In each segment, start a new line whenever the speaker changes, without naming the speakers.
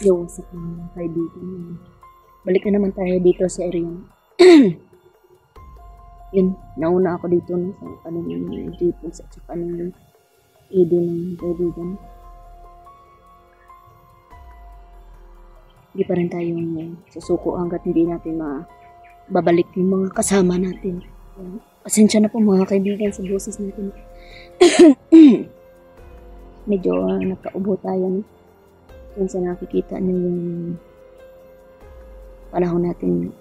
Yung sa mga kaibigan. Balik na naman tayo dito sa area. Yun, nauna ako dito no, sa kanina ng J-Pods at saka ng ED ng kaibigan. Hindi pa rin tayo susuko hanggat hindi natin babalik yung mga kasama natin. Pasensya na po mga kaibigan sa boses natin. Medyo nagkaubo tayo. No? Kung sa nakikita niyo yung panahon natin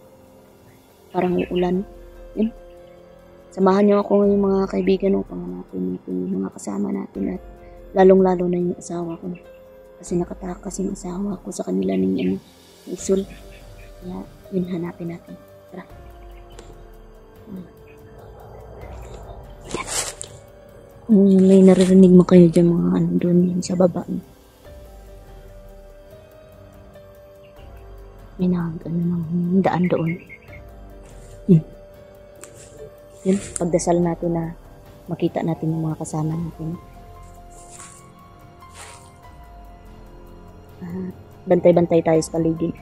parang uulan. Yun. Samahan niyo ako ngayon mga kaibigan upang hanapin natin yung mga kasama natin at lalong-lalo na yung asawa ko. Kasi nakatakas yung asawa ko sa kanila ng Isul. Kaya yun hanapin natin. Tara. May naririnig mo kayo dyan mga doon sa baba. May ng daan doon. Yun, pagdasal natin na makita natin yung mga kasama natin. Bantay-bantay tayo sa paligid.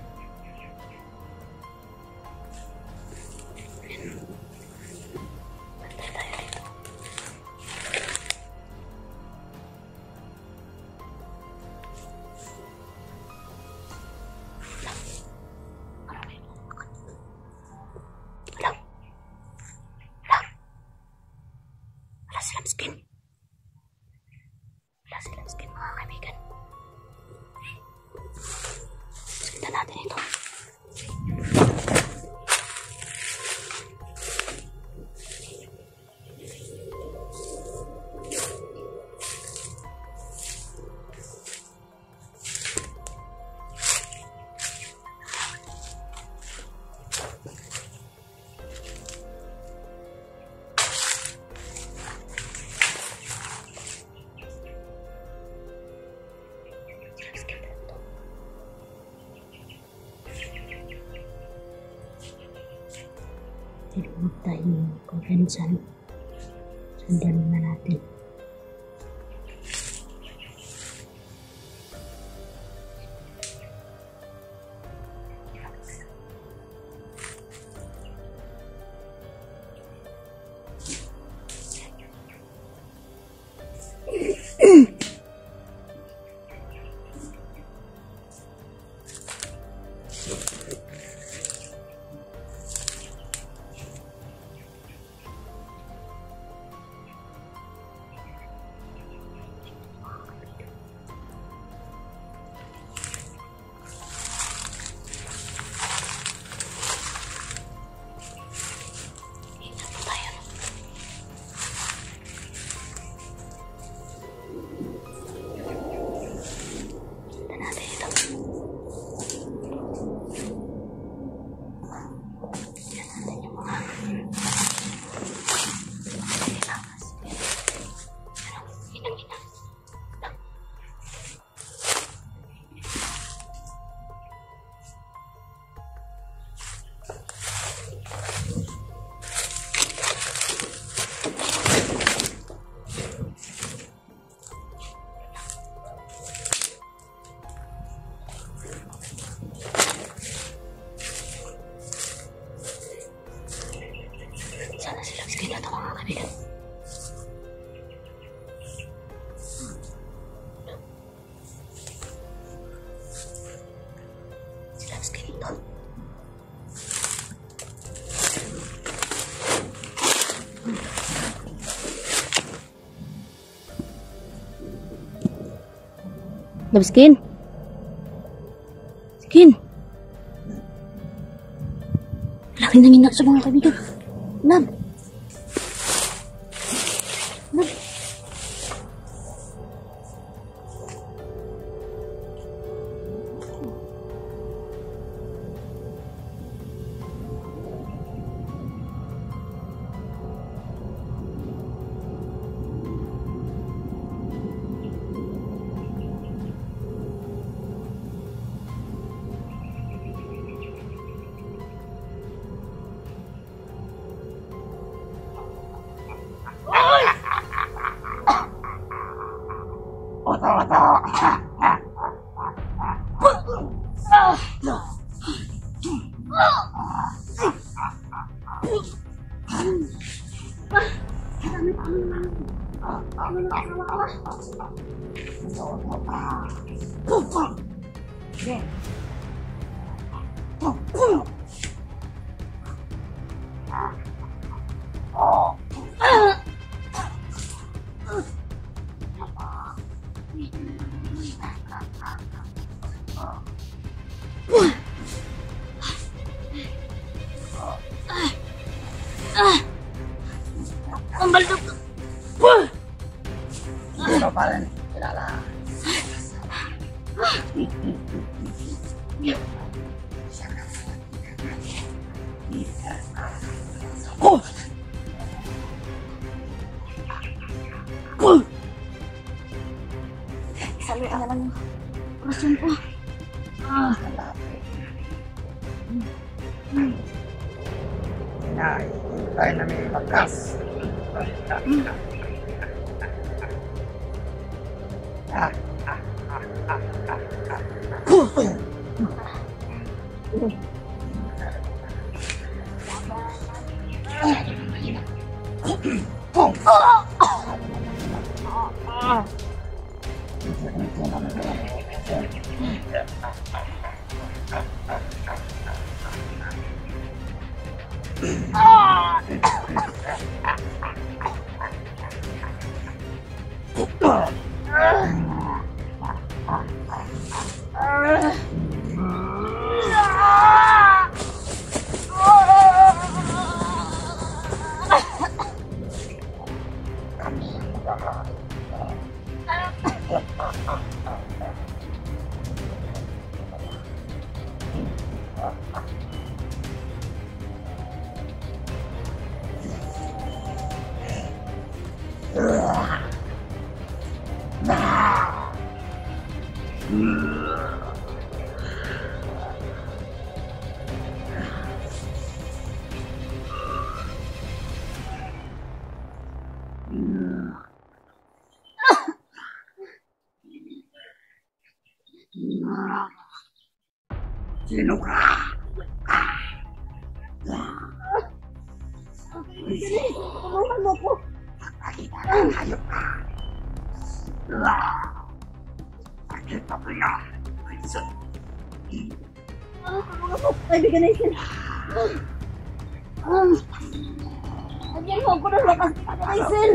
Wala silang skin mga kaibigan. Kita natin ito. Huwag tayong kumpensan. Sundan na natin. Love skin. Skin. Laki nang inak sa mga kaibigan. Love. Love. Ang baldog!
Ito pa rin, kilala.
Saluin na lang yung orasyon ko.
Hinahintay na may bakas. Sino ka?
Tulungan mo ko.
Nakita ng hayop ka. Nakita ko yan.
Tulungan mo, kaibigan na isin. Lagyan mo ako ng lakas, kaibigan na isin.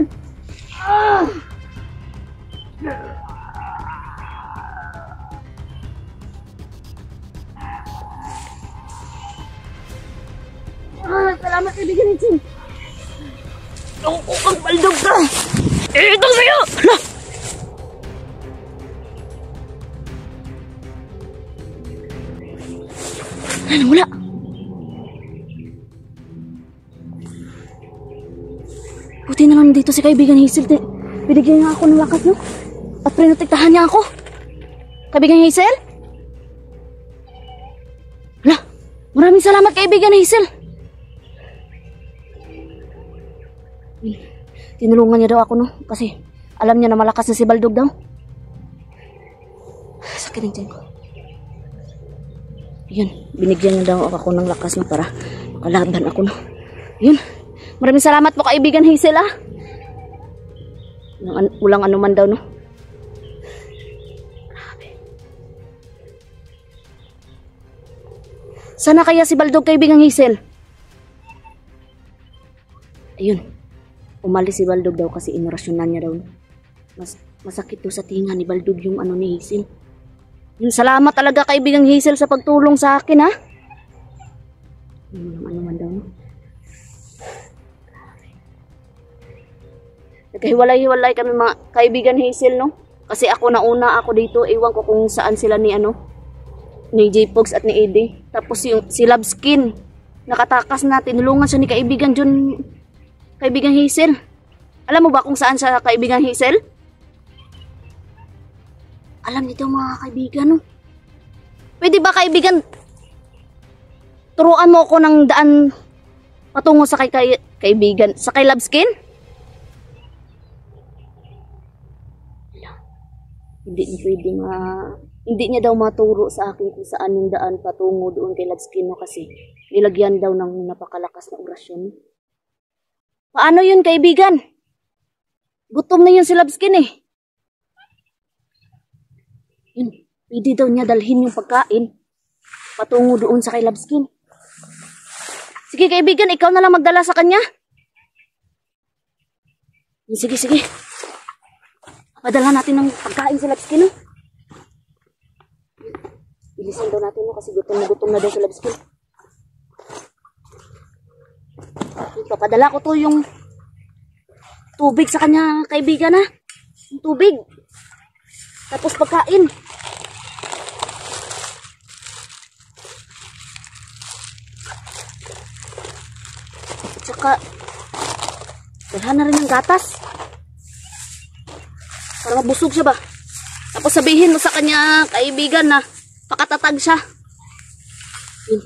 Salamat, kaibigan na isin. Ang kukang baldog ka. Ito sa'yo! Hala! Ano, wala. Buti na lang dito si kaibigan Hazel. Binigyan niya ako ng lakas, no? At prinotektahan niya ako. Kaibigan Hazel? Hala! Maraming salamat, kaibigan Hazel. Tinulungan niya daw ako, no? Kasi alam niya na malakas na si Baldog daw. Sakit ng tiyan ko. Yun, binigyan niya daw ako ng lakas, no? Para makalaban ako, no? Yun, maraming salamat po, kaibigan Hazel, ah. Walang anuman daw, no? Grabe. Sana kaya si Baldog, kaibigan Hazel? Ayun. Umalis si Baldog daw kasi inorasyonan niya daw. Masakit daw sa tinga ni Baldog yung ano ni Hazel. Yung salamat talaga, kaibigang Hazel, sa pagtulong sa akin, ha? Yung ano man daw. Nagkahiwalay-hiwalay kami mga kaibigan Hazel, no? Kasi ako nauna ako dito, iwan ko kung saan sila ni ano, ni J-Pogs at ni Eddie. Tapos yung si Loveskin, nakatakas na, tinulungan siya ni kaibigan John. Kaibigan Hazel. Alam mo ba kung saan siya, kaibigan Hazel? Alam nito mga kaibigan, no? Pwede ba, kaibigan, turuan mo ako ng daan patungo sa kaibigan, sa kay Loveskin? Hindi niya pwede hindi niya daw maturo sa akin kung saan yung daan patungo doon kay Loveskin, no? Kasi nilagyan daw ng napakalakas na orasyon. Paano yun, kaibigan? Gutom na yun si Labskin eh. Yun, pwede daw niya dalhin yung pagkain patungo doon sa kay Labskin. Sige kaibigan, ikaw na lang magdala sa kanya. Sige, sige. Padala natin ng pagkain sa Labskin, no? Bilisan daw natin, no? Kasi gutom na daw sa Labskin. Papadala ko to yung tubig sa kanya, kaibigan, ha? Yung tubig. Tapos pagkain. Tsaka, dalhan na rin ng gatas. Para mabusog siya ba? Tapos sabihin mo sa kanya, kaibigan, na pakatatag siya. Yun.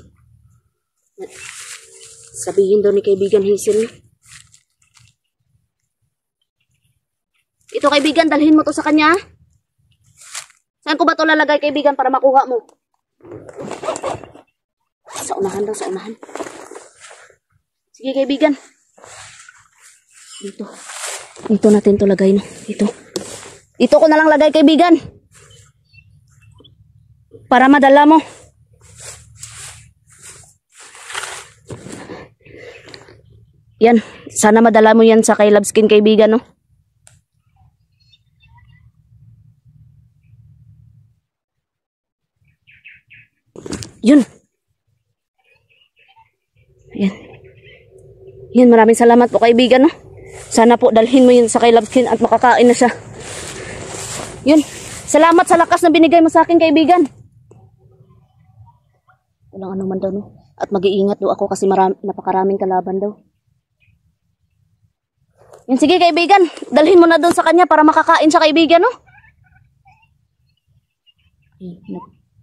Sabihin daw ni kaibigan Hazel. Ito kaibigan, dalhin mo to sa kanya. Saan ko ba to lalagay kaibigan para makuha mo? Sa unahan daw, sa unahan. Sige kaibigan. Dito. Dito natin to lagay, no? Dito. Dito ko na lang lagay kaibigan. Para madala mo. Yan. Sana madala mo yan sa kay Labskin kaibigan, no? Yun. Yan. Yan, maraming salamat po kaibigan, no? Sana po dalhin mo yun sa kay Labskin at makakain na siya. Yun. Salamat sa lakas na binigay mo sa akin kaibigan. Walang ano man daw, no? At mag-iingat daw ako kasi napakaraming kalaban daw. Yan, sige kaibigan. Dalhin mo na doon sa kanya para makakain siya kaibigan, no?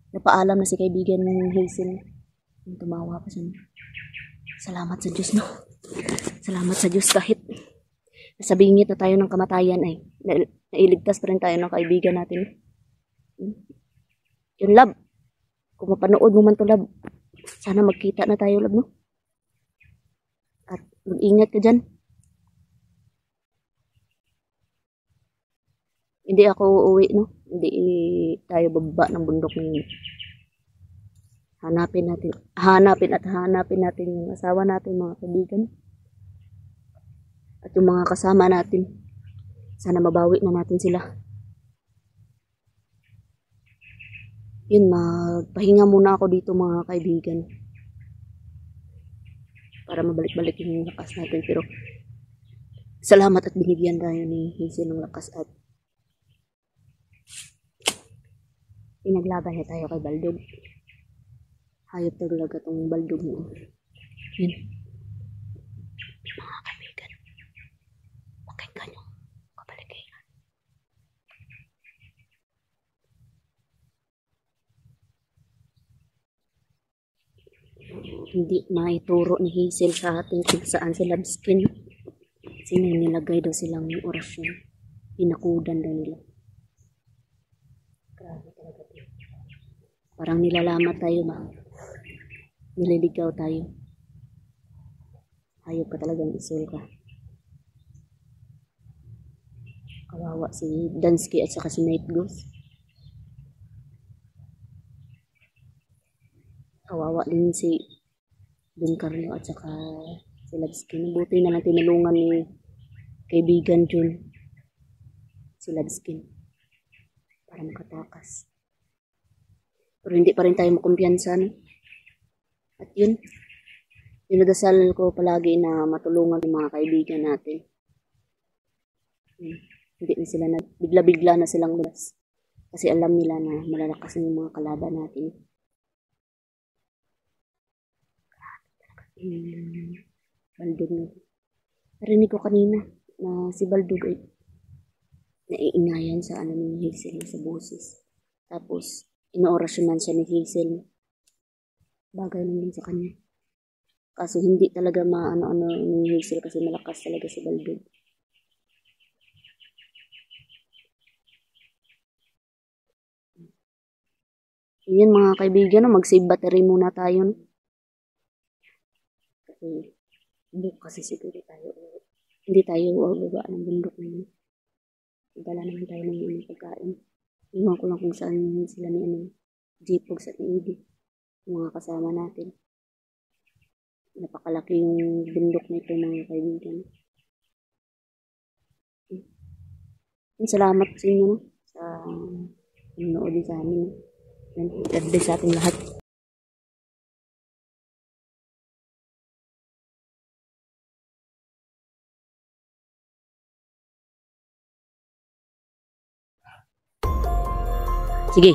Napaalam na si kaibigan ng Hazel. Tumawa pa siya. Salamat sa Diyos, no? Salamat sa Diyos kahit nasa bingit na tayo ng kamatayan ay nailigtas pa rin tayo ng kaibigan natin. Yun, love. Kung mapanood mo man to, love, sana magkita na tayo, love, no? At mag-ingat ka dyan. Hindi ako uuwi, no? Hindi tayo bababa ng bundok ngayon. Hanapin natin yung asawa natin, mga kaibigan. At yung mga kasama natin. Sana mabawi na natin sila. Yun, magpahinga muna ako dito mga kaibigan. Para mabalik-balik yung lakas natin. Pero salamat at binigyan tayo ni Hazel ng lakas at pinaglaban niya tayo kay Baldog. Hayop talaga itong Baldog mo. Yun. Mga kaibigan, pakinggan yung kabalikingan. Hindi maituro ni Hazel sa atin kung saan si Labskin. Kasi may nilagay daw silang orasyon. Pinakudan daw nila. Grabe talaga. Parang nilalamat tayo, ma. Nililigaw tayo. Hayop ka talagang isul ka. Kawawa si Dansky at saka si Night Ghost. Kawawa din si Don Carlo at saka si Labskin. Buti na lang tinulungan ni kaibigan Jun si Labskin para makatakas. Pero hindi pa rin tayo makumpiyansa, no? At yun, dinadasal ko palagi na matulungan ng mga kaibigan natin. Hindi na sila bigla-bigla na silang labas. Kasi alam nila na malalakas na yung mga kalaban natin. Baldog na. Narinig ko kanina na si Baldog ay naiingayan sa ano ni Hazel sa boses. Tapos, inoorasyonan siya ni Hazel. Bagay lang din sa kanya. Kaso hindi talaga maano-ano ni Hazel kasi malakas talaga si Baldog. Yun mga kaibigan, no? Mag-save battery muna tayo. No? Kasi siguro tayo hindi tayo bababa ng bundok na yun. Dala naman tayo ng mga pagkain. Iwan ko lang kung saan sila ni Jipogs at ni Idi. Yung mga kasama natin. Napakalaki yung bundok na ito mga kaibigan. Salamat sa inyo sa panonood din sa amin. God bless sa ating lahat. Sige.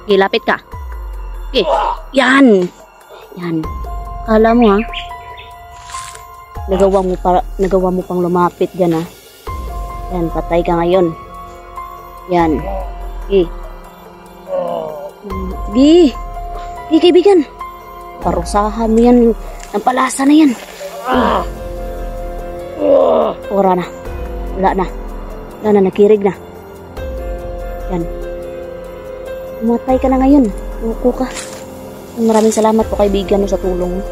Sige, lapit ka. Sige. Yan. Yan. Kala mo ha. Nagawa mo pang lumapit dyan ha. Yan, patay ka ngayon. Yan. Sige. Sige. Sige, kaibigan. Parusahan mo yan. Ang palasa na yan. Ora na. Wala na. Wala na, nakirig na. Yan. Umatay ka na ngayon. Uko ka. Maraming salamat po kaibigan sa tulong mo.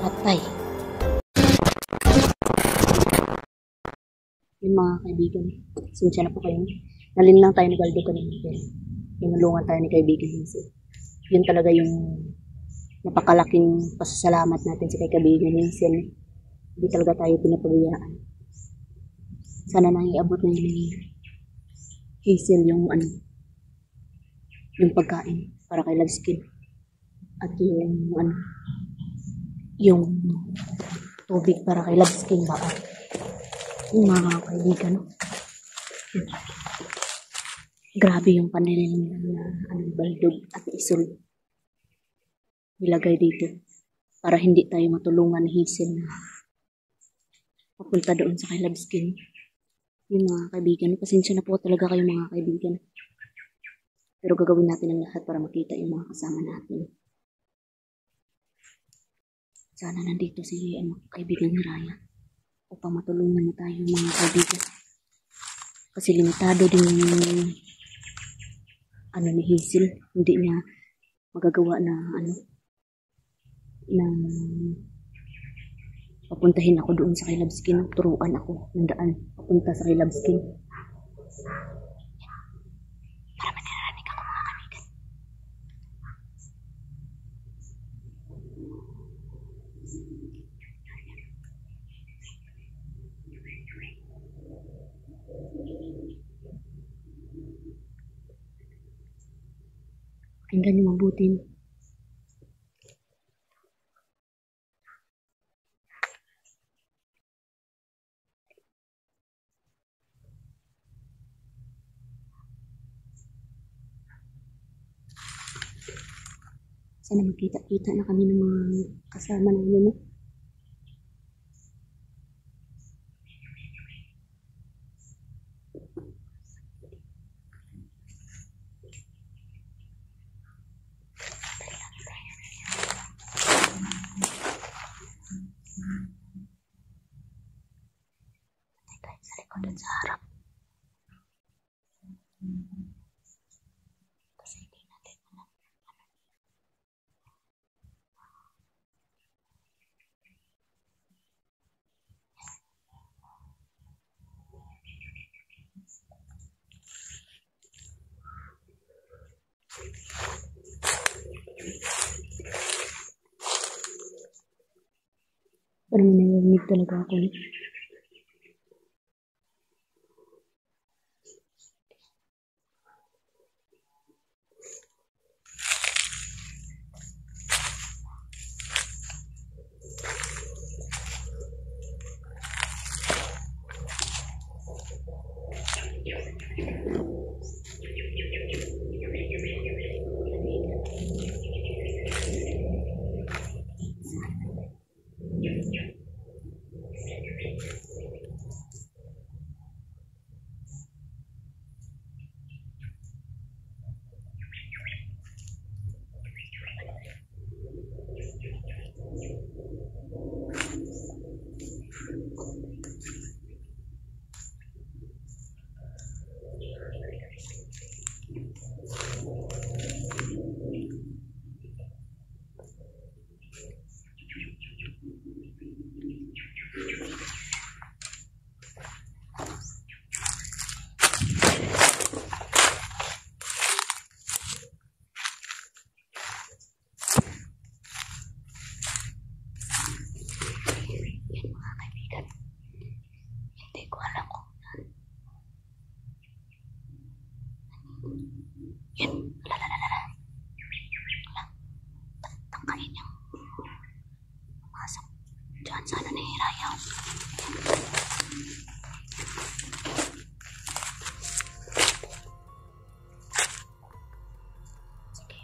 Patay. Yung mga kaibigan. Sinsya na po kayo. Nalin lang tayo ni Baldo kanina. Pinulungan tayo ni kaibigan. Yun talaga yung napakalaking pasasalamat natin sa kaibigan. Hindi talaga tayo pinapabayaan. Sana nang iabot na yun Hazel yung yung pagkain para kay Love Skin at yung tubig para kay Love Skin ba yung mga kaibigan. Grabe yung panirin na Baldog at Isol nilagay dito para hindi tayo matulungan ni Hazel na papunta doon sa kay Love Skin. Yung mga kaibigan, pasensya na po talaga kayo mga kaibigan. Pero gagawin natin ang lahat para makita yung mga kasama natin. Sana nandito si kaibigan ni Raya upang matulungan na tayo mga kaibigan. Kasi limitado din yung ni Hazel. Hindi niya magagawa na na papuntahin ako doon sa kay Love Skin. Turuan ako ng daan papunta sa kay Love Skin. Para manaranig ako mga kaibigan. Pakinggan niyo mabuti. Sana magkita-kita na kami ng mga kasama namin. Sa likod at sa harap. Kasi hindi natin alam. Parang narinig talaga ako. Diyan sana ni Hiraya. Sige.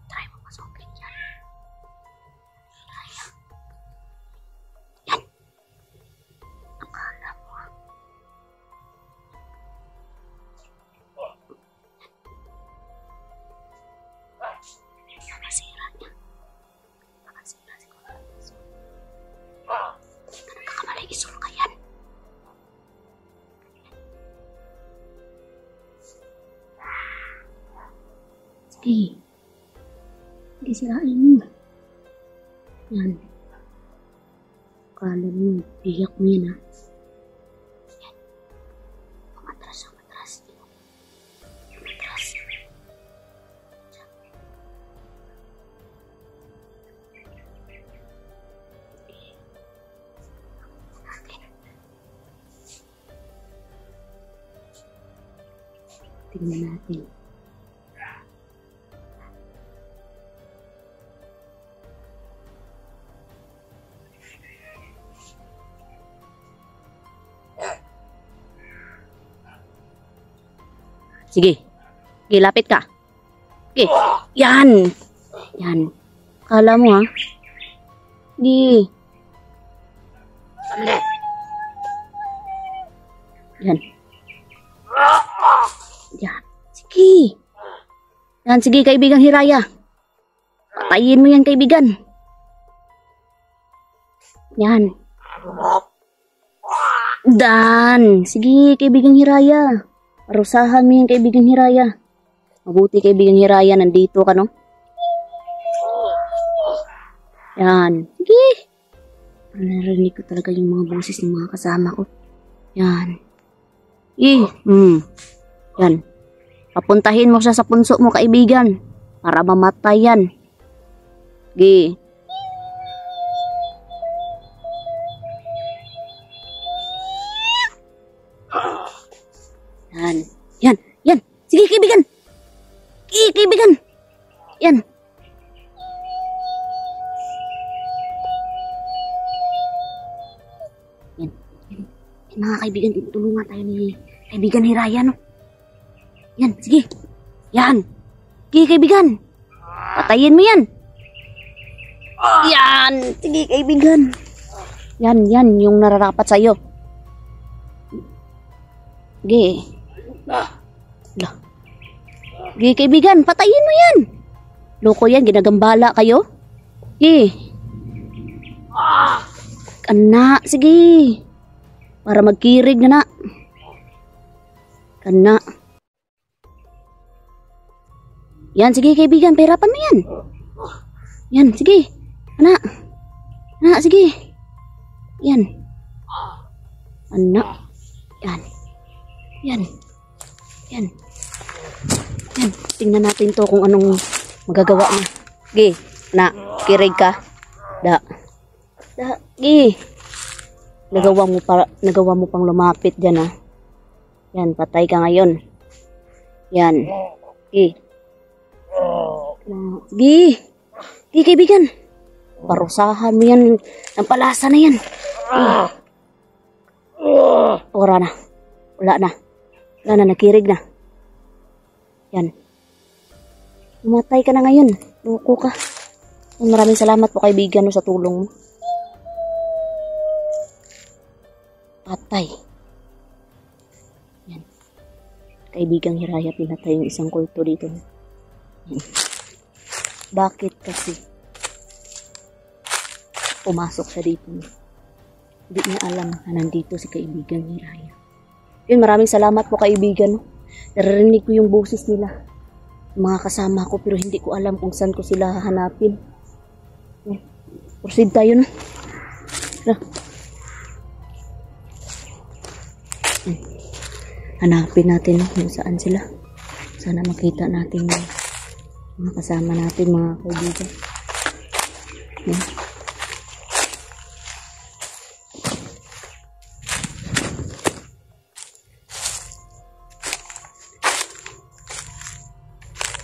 Try mo pasukin yan. Hiraya. Yan. Akala mo. Nakasira niya. Nakasira siguro. Nagkakamali, isul ka yan. Sige. Sige, sirain mo. Yan. Kala mo, iyak mo yan, ha? Yan. Umatras, umatras. Umatras. Tingnan natin. Sige. Sige, lapit ka. Sige. Yan. Yan. Kala mo, ha? Sige. Yan. Yan. Sige. Yan, sige, kaibigan Hiraya. Patayin mo yan, kaibigan. Yan. Dan. Sige, kaibigan Hiraya. Parusahan mo yan, kaibigan Hiraya. Mabuti, kaibigan Hiraya, nandito ka, no? Yan. Sige. Narinig ko talaga yung mga boses ng mga kasama ko. Yan. Yan. Papuntahin mo siya sa punso mo, kaibigan. Para mamatay yan. Sige. Yan. Yan. Yan. Sige, kaibigan. Sige, kaibigan. Yan. Yan. Yan, mga kaibigan, tutulungan tayo ni kaibigan Hiraya, no? Yan, sige. Yan. Sige, kaibigan. Patayin mo yan. Yan. Sige, kaibigan. Yan, yan, yung nararapat sa'yo. Sige. Lah. Sige, kaibigan, patayin mo yan. Loko yan, ginagambala kayo. Sige. Kana, sige. Para magkirig na. Kana. Yan, sige kaibigan, pahirapan mo yan. Yan, sige. Kana. Kana, sige. Yan. Kana. Yan. Yan. Yan. Yan. Tingnan natin to kung anong magagawa niya. Sige. Na, kirig ka. Da. Da. Sige. Nagawa mo pang lumapit dyan, ha. Yan, patay ka ngayon. Yan. Sige. Sige. Sige, kaibigan. Parusahan mo yan. Ang palasa na yan. Ora na. Wala na. Wala na, nakirig na. Yan. Umatay ka na ngayon. Loko ka. Maraming salamat po, kaibigan, no, sa tulong mo. Patay. Yan. Kaibigang Hiraya, pinatay yung isang kulto dito. Yan. Bakit kasi pumasok siya dito? Hindi niya alam na nandito si kaibigang Hiraya. Yun, maraming salamat po, kaibigan. Naririnig ko yung boses nila. Mga kasama ko, pero hindi ko alam kung saan ko sila hahanapin. Proceed tayo na. Hanapin natin kung saan sila. Sana makita natin yung mga kasama natin, mga kaibigan. Yan.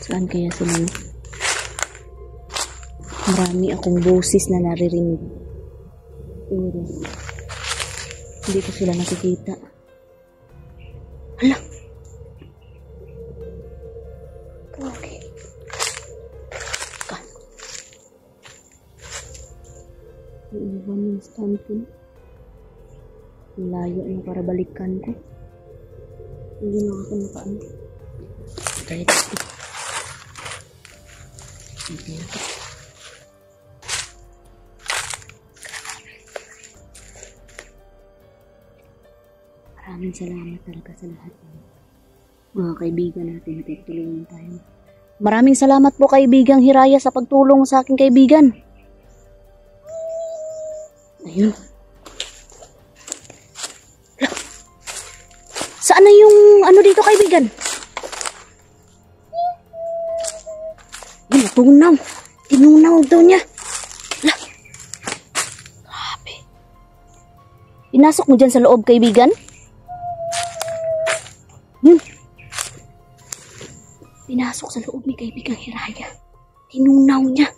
Saan kaya sila? Marami akong boses na naririnig. oras. Hindi ko sila nakikita. Hala! Okay. Iiwan yung stand ko. Layo na para balikan ko. Hindi na ako nakaan. Dahil ito. Hindi ito. Maraming salamat talaga sa lahat. Mga kaibigan natin, tutulungan tayo. Maraming salamat po kaibigang Hiraya sa pagtulong sa aking kaibigan. Ayun. Saan na yung ano dito kaibigan? Yun, tunaw. Tinunaw daw niya. Hala. Grabe. Pinasok mo dyan sa loob kaibigan? Pinasok sa loob ni kaibigang Hiraya. Tinunaw niya.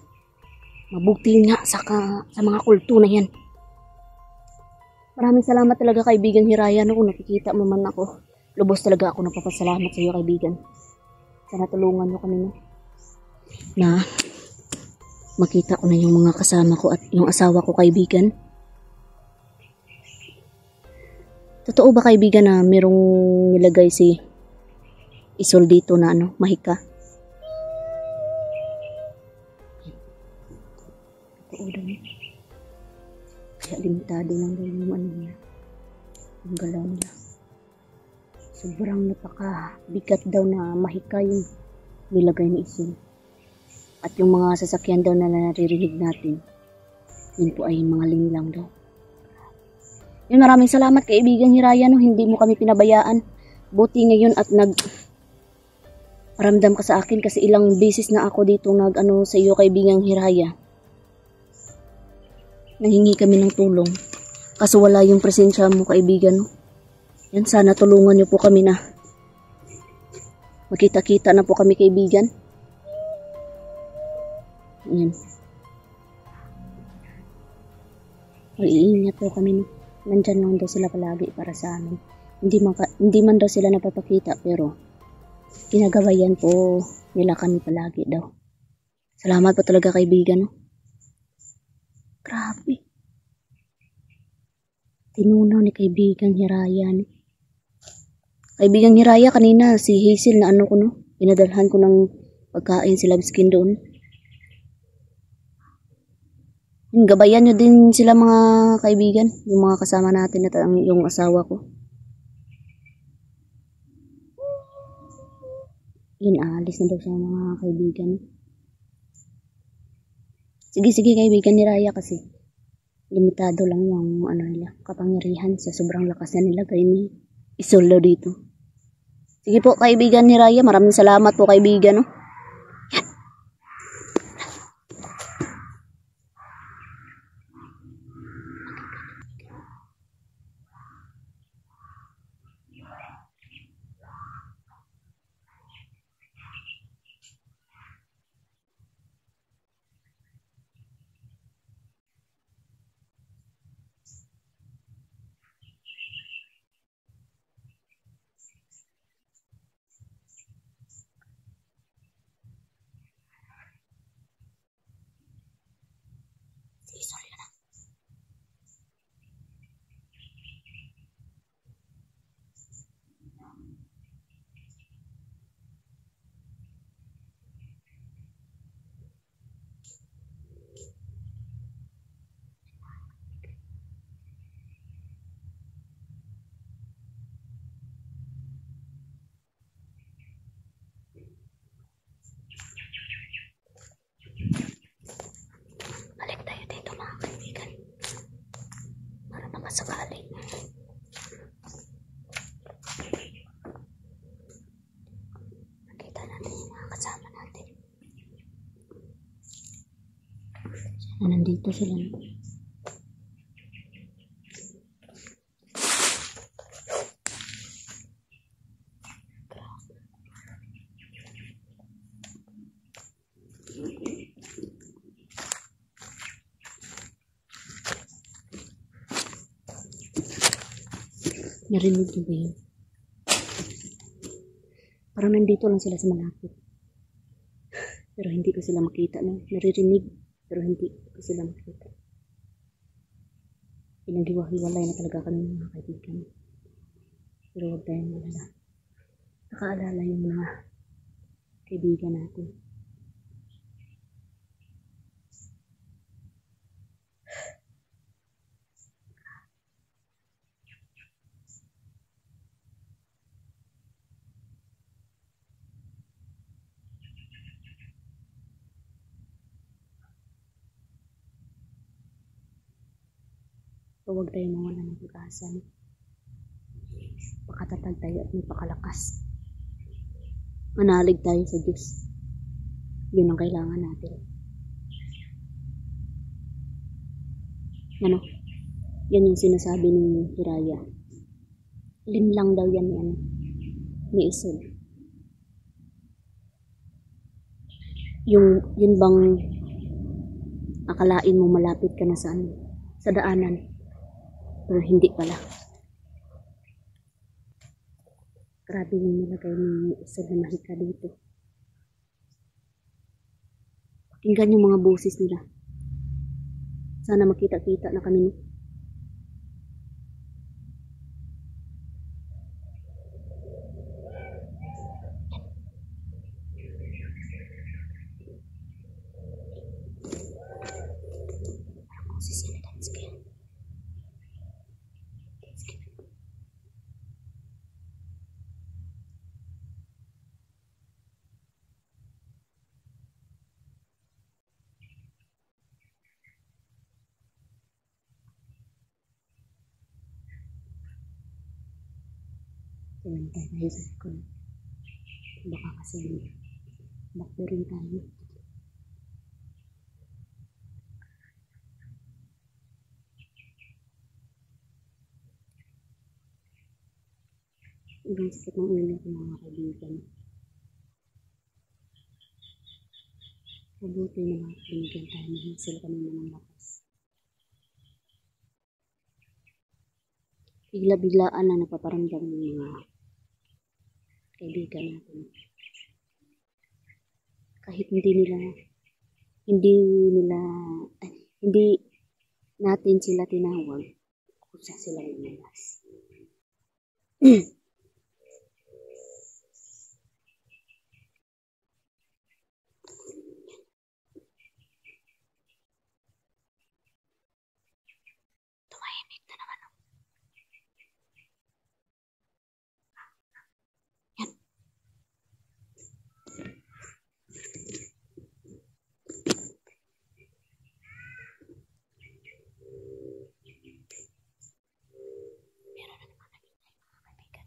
Mabuti nga sa mga kulto na yan. Maraming salamat talaga kaibigang Hiraya. No, kung nakikita mo man ako, lubos talaga ako napapasalamat sa iyo kaibigan. Sana tulungan mo kami na makita ko na yung mga kasama ko at yung asawa ko kaibigan. Totoo ba kaibigan na merong nilagay si Isol dito na mahika? Totoo daw. Kaya limitado lang daw yung niya. Yung galaw niya. Sobrang napakabigat daw na mahika yung nilagay ni Isol. At yung mga sasakyan daw na naririnig natin, yun po ay mga linlang daw. Yun, maraming salamat kaibigang Hiraya. No? Hindi mo kami pinabayaan. Buti ngayon at paramdam ka sa akin kasi ilang beses na ako dito sa iyo kaibigang Hiraya. Nanghingi kami ng tulong. Kaso wala yung presensya mo kaibigan. No? Yan, sana tulungan niyo po kami na magkita-kita na po kami kaibigan. Yan. Mag-iingat po kami. No? Nandyan lang daw sila palagi para sa amin. Hindi man daw sila napapakita pero ginagawayan po nila kami palagi daw. Salamat po talaga kaibigan. No? Grabe. Tinunaw ni kaibigang Hiraya. No? Kaibigang Hiraya, kanina si Hazel na ko pinadalhan ko ng pagkain si Labskin doon. Gabayan nyo din sila mga kaibigan. Yung mga kasama natin at yung asawa ko. Yun, aalis na daw siya mga kaibigan. Sige kaibigan ni Raya kasi limitado lang yung nila, kapangyarihan sa sobrang lakas na nilagay ni Isolo dito. Sige po kaibigan ni Raya, maraming salamat po kaibigan. No? Sorry na. Balik tayo dito mga kaibigan. Para makasakali. Nakita natin yung mga kasama natin. Sana nandito sila. Narinig niyo ba yun? Parang nandito lang sila sa malapit. Pero hindi ko sila makita. No? Naririnig, pero hindi ko sila makita. Pinaghiwa-hiwalay na talaga kami mga kaibigan. Pero huwag tayong malala. Nakaalala yung mga kaibigan natin. So, huwag tayong mawala ng pag-asa. Pakatatag tayo at may pakalakas. Manalig tayo sa Diyos. Yun ang kailangan natin. Ano? Yan yung sinasabi ni Hiraya. Linlang daw yan ni Isol. Yun bang akalain mo malapit ka na sa daanan. Pero hindi pala. Grabe yung nilagay ni Isol na mahika dito. Pakinggan yung mga boses nila. Sana makita-kita na kami. Tumintay tayo sa likod. Baka kasi bakto rin tayo. Ibang sakit ng ulo ko mga kaibigan. Mabuti na mga kaibigan tayo na sila kanina ng lakas. Bigla-biglaan na napaparamdam ng mga kaibigan natin. Kahit hindi natin sila tinawag, kusa sila lumalas. Tumahimik na naman. Yan. Meron na naman mga kaibigan.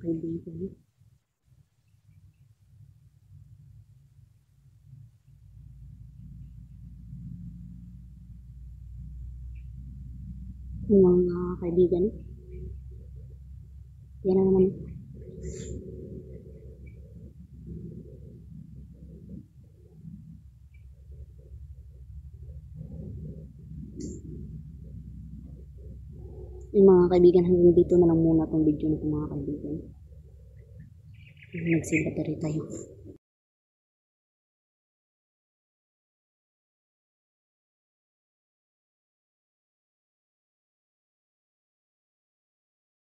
Kaibigan. Yung mga kaibigan. Yan na naman. Yung mga kaibigan, hanggang dito na lang muna itong video nito mga kaibigan. Nagsibattery tayo.